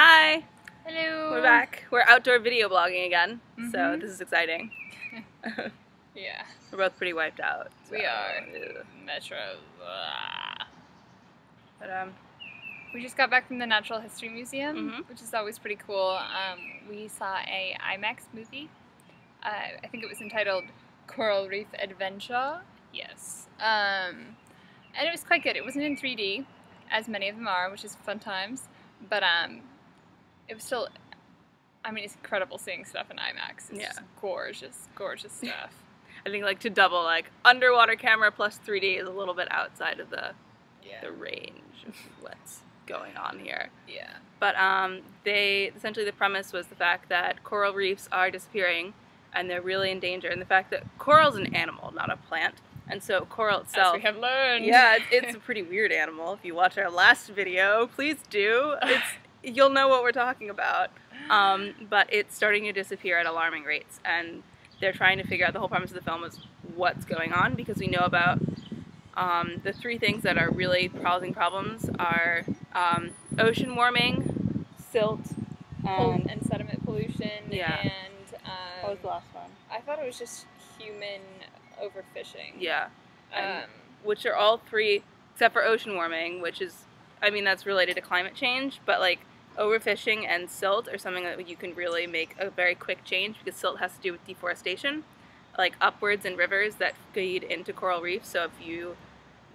Hi! Hello! We're back. We're outdoor video blogging again, so this is exciting. Yeah. We're both pretty wiped out. So, We are. ew. Metro. But, We just got back from the Natural History Museum, Mhm. which is always pretty cool. We saw a IMAX movie. I think it was entitled Coral Reef Adventure. Yes. And it was quite good. It wasn't in 3D, as many of them are, which is fun times. But it was still, I mean, it's incredible seeing stuff in IMAX. It's just gorgeous, gorgeous stuff. I think like to double, like underwater camera plus 3D is a little bit outside of the range of what's going on here. Yeah. But essentially the premise was the fact that coral reefs are disappearing and they're really in danger, and the fact that coral's an animal, not a plant, and so coral itself, As we have learned. yeah, it's a pretty weird animal. If you watch our last video, please do. You'll know what we're talking about. But it's starting to disappear at alarming rates, and they're trying to figure out, the whole premise of the film is what's going on, because we know about the three things that are really causing problems are ocean warming, silt, And sediment pollution, Yeah. and what was the last one? I thought it was just human overfishing. Yeah. And Um, which are all three, except for ocean warming, which is, I mean, that's related to climate change, but like overfishing and silt are something that you can really make a very quick change, because silt has to do with deforestation, like upwards in rivers that feed into coral reefs. So if you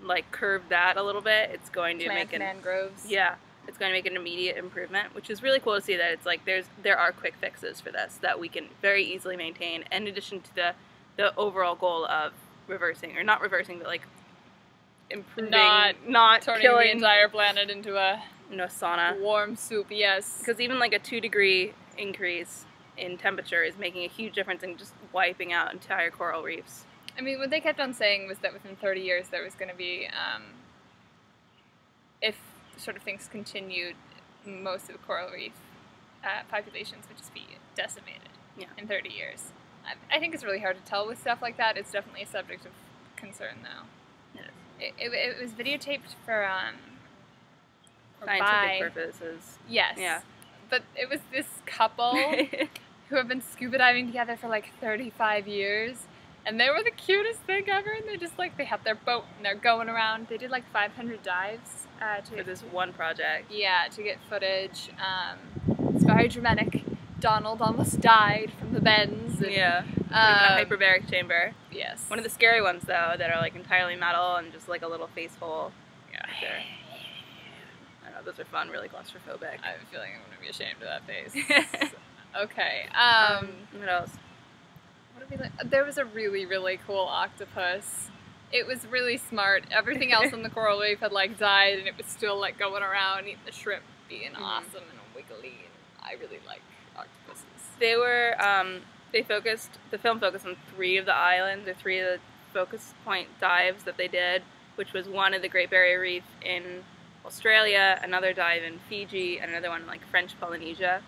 like curve that a little bit, it's going to plant make mangroves. yeah, it's going to make an immediate improvement, which is really cool to see that it's like there are quick fixes for this that we can very easily maintain, in addition to the overall goal of reversing, or not reversing, but like improving, not Turning killing the entire planet into a sauna. warm soup. Yes. Because even like a 2-degree increase in temperature is making a huge difference in just wiping out entire coral reefs. I mean, what they kept on saying was that within 30 years there was going to be, if sort of things continued, most of the coral reef populations would just be decimated in 30 years. I think it's really hard to tell with stuff like that. It's definitely a subject of concern, though. It was videotaped for Scientific purposes. Yes. Yeah. But it was this couple who have been scuba diving together for like 35 years. And they were the cutest thing ever, and they just like, they have their boat and they're going around. They did like 500 dives for this one project. Yeah, to get footage. It's very dramatic. Donald almost died from the bends. And, Yeah. In a hyperbaric chamber. Yes. One of the scary ones though, that are like entirely metal and just like a little face hole. Yeah. I don't know, those are fun, really claustrophobic. I have a feeling I'm gonna be ashamed of that face. Okay. What else? What did we like? There was a really, really cool octopus. It was really smart. Everything else on the coral reef had like died, and it was still like going around eating the shrimp, being awesome and wiggly. And I really like octopuses. They were, the film focused on 3 of the islands, or 3 of the focus point dives that they did, which was one at the Great Barrier Reef in Australia, another dive in Fiji, and another one in like French Polynesia.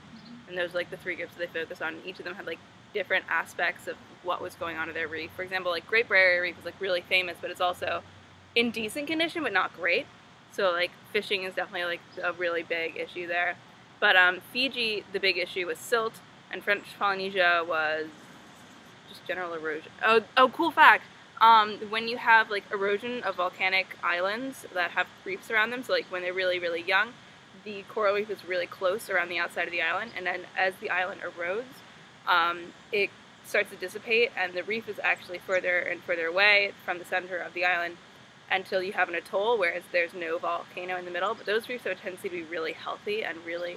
And those were like the 3 groups that they focused on. Each of them had like different aspects of what was going on to their reef. For example, like Great Barrier Reef is like really famous, but it's also in decent condition, but not great. So like fishing is definitely like a really big issue there. But Fiji, the big issue was silt, and French Polynesia was just general erosion. Oh, cool fact. When you have like erosion of volcanic islands that have reefs around them, so like when they're really, really young, the coral reef is really close around the outside of the island, and then as the island erodes, it starts to dissipate, and the reef is actually further and further away from the center of the island until you have an atoll, whereas there's no volcano in the middle. But those reefs have a tendency to be really healthy and really,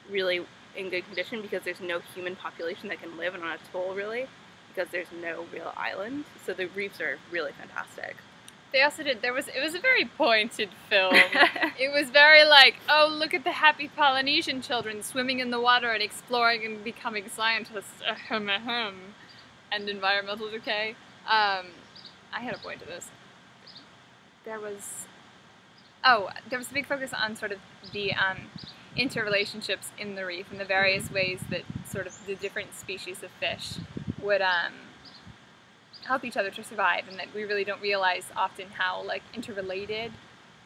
really in good condition, because there's no human population that can live on an atoll, really, because there's no real island. So the reefs are really fantastic. They also did, it was a very pointed film. It was very like, oh, look at the happy Polynesian children swimming in the water and exploring and becoming scientists. And environmental decay. I had a point to this. There was a big focus on sort of the interrelationships in the reef and the various ways that sort of the different species of fish would help each other to survive, and that we really don't realize often how like interrelated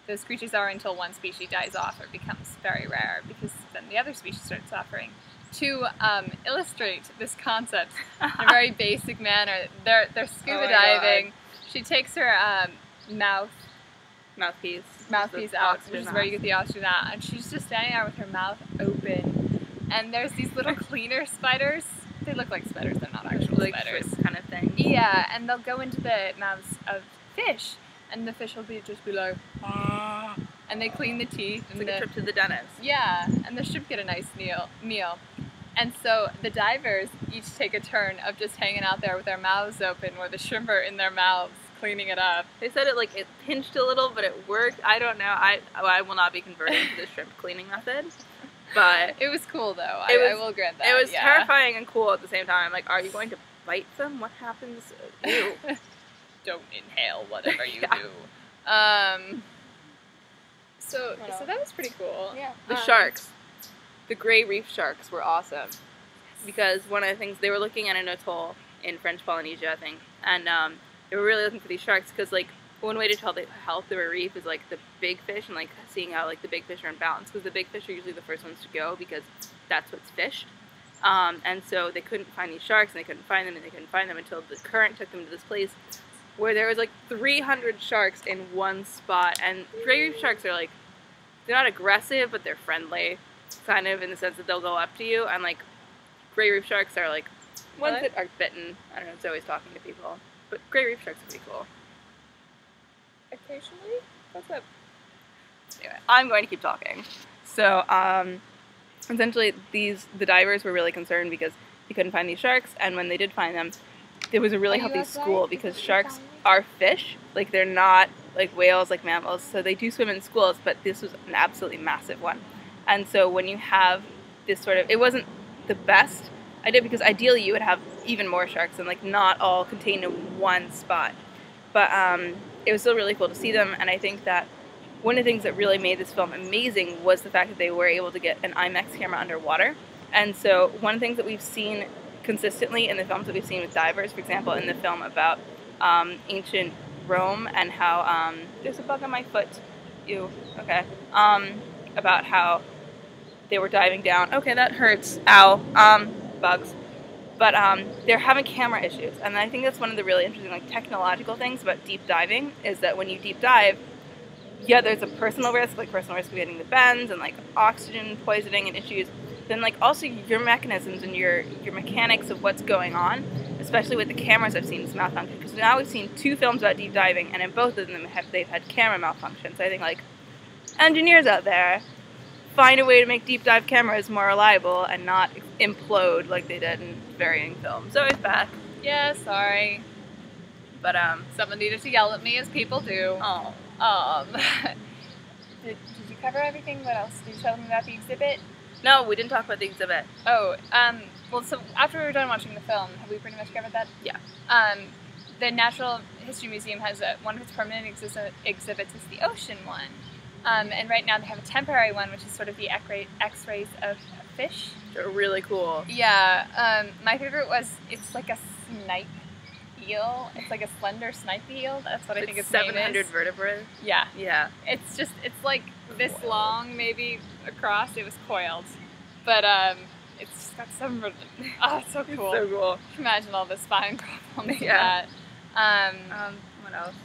those creatures are until one species dies off or becomes very rare, because then the other species start suffering. To illustrate this concept in a very basic manner, they're scuba diving. She takes her mouthpiece out, which is where you get the oxygen out, and she's just standing there with her mouth open. And there's these little cleaner spiders. They look like spiders, they're not actual spiders. Kind of thing. Yeah, and they'll go into the mouths of fish, and the fish will just be like, ah, and they clean the teeth. It's like a trip to the dentist. Yeah, and the shrimp get a nice meal. And so the divers each take a turn of just hanging out there with their mouths open, where the shrimp are in their mouths, cleaning it up. They said it pinched a little, but it worked. I don't know. I will not be converting to the shrimp cleaning method. But it was cool though. I will grant that. It was terrifying and cool at the same time. Like, are you going to bite them? What happens? Ew. Don't inhale whatever you do. So that was pretty cool. Yeah. The sharks. The gray reef sharks were awesome. Because one of the things, they were looking at an atoll in French Polynesia, I think, and they were really looking for these sharks because, like, one way to tell the health of a reef is, like, the big fish and, like, seeing how, like, the big fish are in balance, because the big fish are usually the first ones to go because that's what's fished. And so they couldn't find these sharks, and they couldn't find them, and they couldn't find them until the current took them to this place where there was, like, 300 sharks in one spot. And gray reef sharks are, like, they're not aggressive, but they're friendly, kind of, in the sense that they'll go up to you. And, like, gray reef sharks are, like, ones that are bitten. I don't know, it's always talking to people. But gray reef sharks are pretty cool. Occasionally? What's up? Anyway, I'm going to keep talking. So, essentially, the divers were really concerned because they couldn't find these sharks, and when they did find them, there was a really healthy school, because sharks are fish. Like, they're not like whales, like mammals, so they do swim in schools, but this was an absolutely massive one. And so when you have this sort of, it wasn't the best idea, because ideally you would have even more sharks and, like, not all contained in one spot. But it was still really cool to see them, and I think that one of the things that really made this film amazing was the fact that they were able to get an IMAX camera underwater. And so one of the things that we've seen consistently in the films that we've seen with divers, for example, in the film about ancient Rome and how, there's a bug on my foot, ew, okay, about how they were diving down, okay, that hurts, ow, bugs, but they're having camera issues, and I think that's one of the really interesting, like, technological things about deep diving, is that when you deep dive, yeah, there's a personal risk of getting the bends and, like, oxygen poisoning and issues. Then, like, also your mechanisms and your mechanics of what's going on, especially with the cameras I've seen, is malfunction. Because now we've seen 2 films about deep diving, and in both of them they've had camera malfunction. So I think, like, engineers out there, find a way to make deep dive cameras more reliable and not implode like they did in varying films. So it's back. Yeah, sorry. But someone needed to yell at me, as people do. Oh. Did you cover everything? What else? Did you tell them about the exhibit? No, we didn't talk about the exhibit. Oh, well, so after we were done watching the film, have we pretty much covered that? Yeah. The Natural History Museum has one of its permanent exhibits is the ocean one. And right now they have a temporary one, which is sort of the x-rays of fish. They're really cool. Yeah. My favorite was, it's like a snipe eel. It's like a slender snipe eel. That's what I think its name is. 700 vertebrae. Yeah. Yeah. It's like this long, maybe across. It was coiled, but it's just got some. Oh, it's so cool. It's so cool. Imagine all the spine problems. Yeah. With that. What else?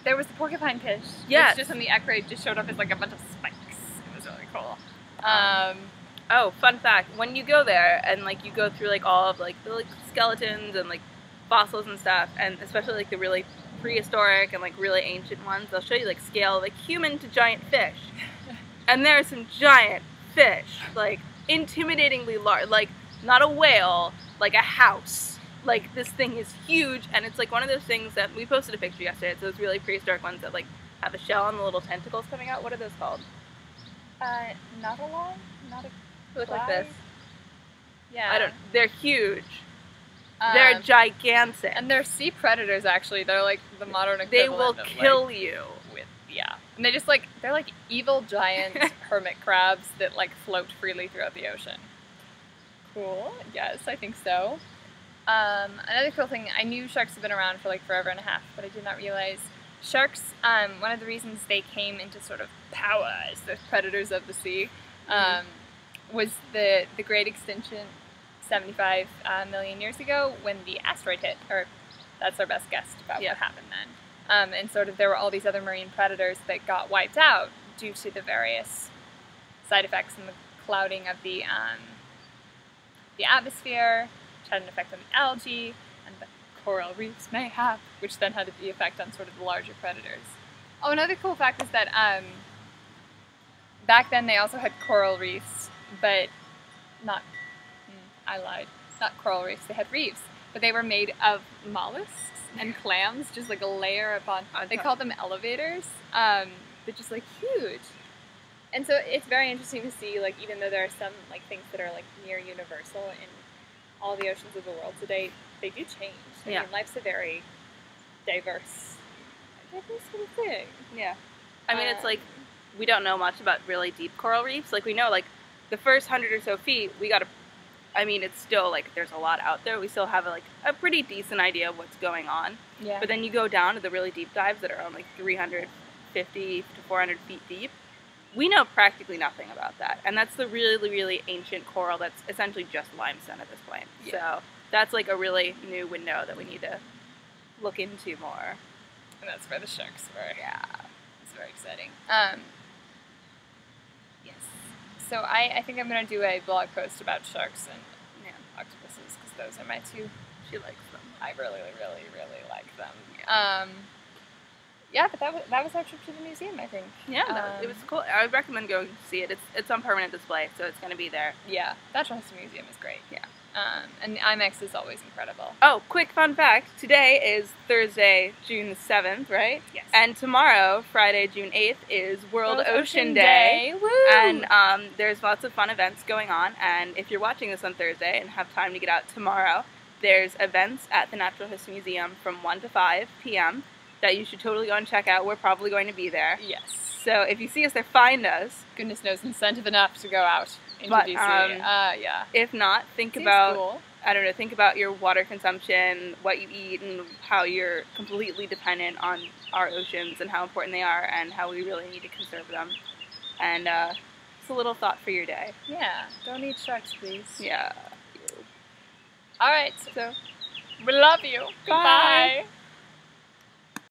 There was the porcupine fish. Yes. Which just on the X-ray just showed up as like a bunch of spikes. It was really cool. Oh, fun fact, when you go there and, like, you go through, like, all of, like, the, like, skeletons and, like, fossils and stuff, and especially, like, the really prehistoric and, like, really ancient ones, they'll show you, like, scale, like, human to giant fish. And there are some giant fish, like, intimidatingly large, like, not a whale, like a house. Like, this thing is huge, and it's, like, one of those things that, we posted a picture yesterday, it's those really prehistoric ones that, like, have a shell and the little tentacles coming out. What are those called? Not a long? Not a... They look like this. Yeah. They're huge. They're gigantic. And they're sea predators, actually. They're like the modern equivalent They will of, kill like, you. Yeah. And they just, like, they're like evil giant hermit crabs that, like, float freely throughout the ocean. Cool. Yes, I think so. Another cool thing, I knew sharks have been around for, like, forever and a half, but I did not realize sharks, one of the reasons they came into sort of power as the predators of the sea was the great extinction 75 million years ago when the asteroid hit, or that's our best guess about what happened then. And sort of there were all these other marine predators that got wiped out due to the various side effects and the clouding of the atmosphere, which had an effect on the algae, and the coral reefs mayhap, which then had the effect on sort of the larger predators. Oh, another cool fact is that back then they also had coral reefs, but not, I lied, not coral reefs, they had reefs, but they were made of mollusks and clams, just like a layer upon, they called them elevators, but just like huge. And so it's very interesting to see, like, even though there are some like things that are like near universal in all the oceans of the world today, they do change. I mean, life's a very diverse sort of thing. Yeah. I mean, it's like, we don't know much about really deep coral reefs. Like, we know, like, the first 100 or so feet, it's still, like, there's a lot out there. We still have, like, a pretty decent idea of what's going on. Yeah. But then you go down to the really deep dives that are on, like, 350 to 400 feet deep. We know practically nothing about that. And that's the really, really ancient coral that's essentially just limestone at this point. Yeah. So that's, like, a really new window that we need to look into more. And that's where the sharks were. Yeah. It's very exciting. Yes. So I think I'm going to do a blog post about sharks and octopuses, because those are my two. She likes them. I really, really, really like them. Yeah. Yeah, but that was our trip to the museum, I think. Yeah, it was cool. I would recommend going to see it. It's on permanent display, so it's going to be there. Yeah, Natural History Museum is great. Yeah. And IMAX is always incredible. Oh, quick fun fact. Today is Thursday, June the 7th, right? Yes. And tomorrow, Friday, June 8th, is World Ocean Day. Woo! And there's lots of fun events going on. And if you're watching this on Thursday and have time to get out tomorrow, there's events at the Natural History Museum from 1 to 5 p.m. that you should totally go and check out. We're probably going to be there. Yes. So if you see us there, find us. Goodness knows, incentive enough to go out into DC. Yeah. If not, think about your water consumption, what you eat, and how you're completely dependent on our oceans and how important they are and how we really need to conserve them. And it's a little thought for your day. Yeah. Don't eat sharks, please. Yeah. All right. So, we love you. Bye. Goodbye.